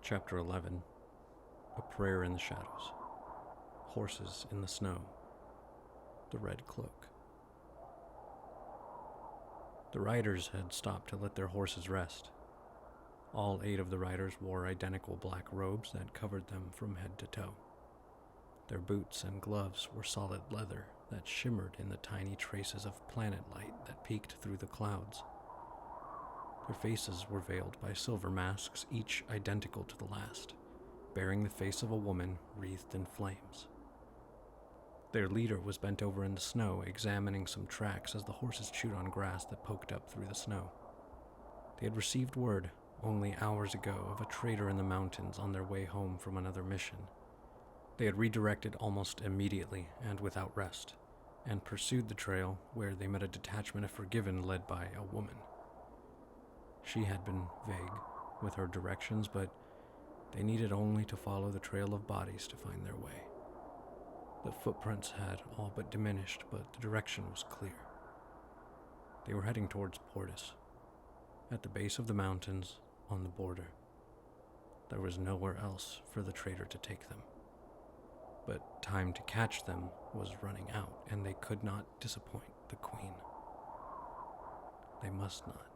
Chapter 11. A Prayer in the Shadows. Horses in the Snow. The Red Cloak. The riders had stopped to let their horses rest. All 8 of the riders wore identical black robes that covered them from head to toe. Their boots and gloves were solid leather that shimmered in the tiny traces of planet light that peeked through the clouds. Their faces were veiled by silver masks, each identical to the last, bearing the face of a woman wreathed in flames. Their leader was bent over in the snow, examining some tracks as the horses chewed on grass that poked up through the snow. They had received word only hours ago of a traitor in the mountains on their way home from another mission. They had redirected almost immediately and without rest, and pursued the trail where they met a detachment of Forgiven led by a woman. She had been vague with her directions, but they needed only to follow the trail of bodies to find their way. The footprints had all but diminished, but the direction was clear. They were heading towards Portis, at the base of the mountains on the border. There was nowhere else for the traitor to take them. But time to catch them was running out, and they could not disappoint the Queen. They must not.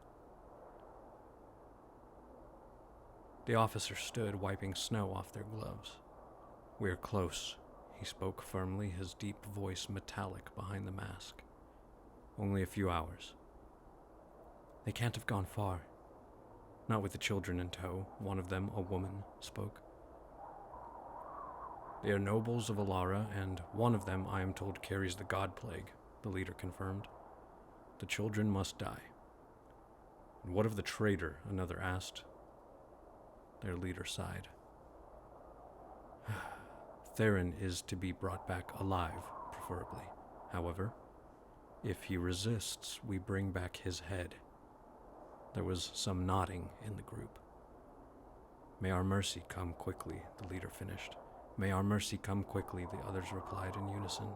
The officer stood, wiping snow off their gloves. "We're close," he spoke firmly, his deep voice metallic behind the mask. "Only a few hours." "They can't have gone far. Not with the children in tow," one of them, a woman, spoke. "They are nobles of Alara, and one of them, I am told, carries the god plague," the leader confirmed. "The children must die." "And what of the traitor?" another asked. Their leader sighed. "Theron is to be brought back alive, preferably. However, if he resists, we bring back his head." There was some nodding in the group. "May our mercy come quickly," the leader finished. "May our mercy come quickly," the others replied in unison.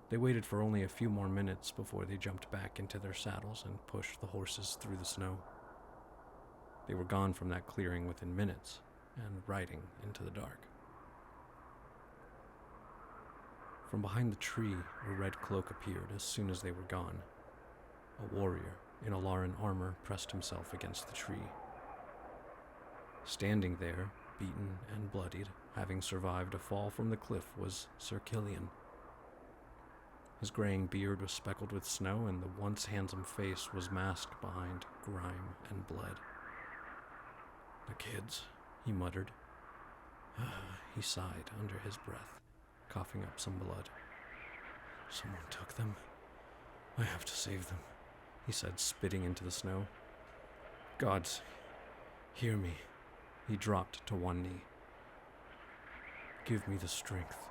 They waited for only a few more minutes before they jumped back into their saddles and pushed the horses through the snow. They were gone from that clearing within minutes, and riding into the dark. From behind the tree, a red cloak appeared as soon as they were gone. A warrior in Alaran armor pressed himself against the tree. Standing there, beaten and bloodied, having survived a fall from the cliff, was Sir Cilian. His graying beard was speckled with snow, and the once handsome face was masked behind grime and blood. "The kids," he muttered. He sighed under his breath, coughing up some blood. "Someone took them. I have to save them," he said, spitting into the snow. "Gods, hear me." He dropped to one knee. "Give me the strength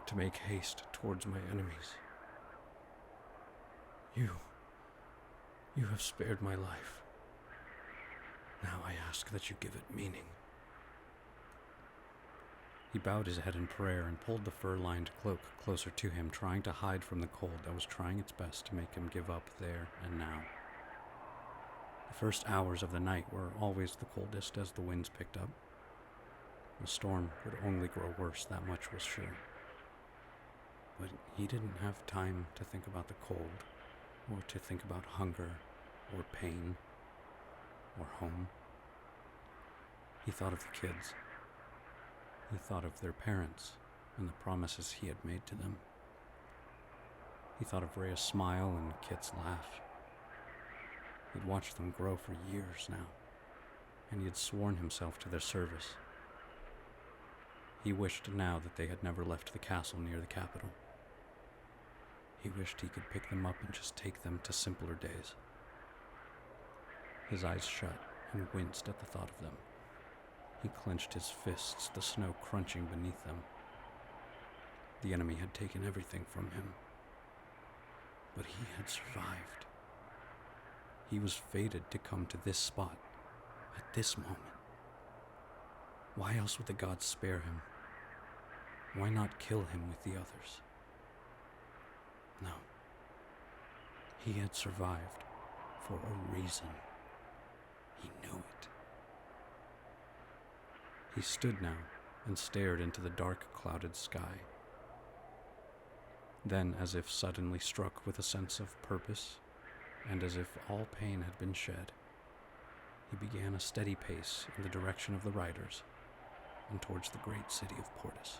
to make haste towards my enemies. You have spared my life. Now I ask that you give it meaning." He bowed his head in prayer and pulled the fur-lined cloak closer to him, trying to hide from the cold that was trying its best to make him give up there and now. The first hours of the night were always the coldest as the winds picked up. The storm would only grow worse, that much was sure. But he didn't have time to think about the cold, or to think about hunger, or pain, or home. He thought of the kids. He thought of their parents and the promises he had made to them. He thought of Rhea's smile and Kit's laugh. He'd watched them grow for years now, and he had sworn himself to their service. He wished now that they had never left the castle near the capital. He wished he could pick them up and just take them to simpler days. His eyes shut and winced at the thought of them. He clenched his fists, the snow crunching beneath them. The enemy had taken everything from him, but he had survived. He was fated to come to this spot, at this moment. Why else would the gods spare him? Why not kill him with the others? No. He had survived for a reason. He knew knew it. He stood now and stared into the dark, clouded sky. Then, as if suddenly struck with a sense of purpose, and as if all pain had been shed, he began a steady pace in the direction of the riders and towards the great city of Portus.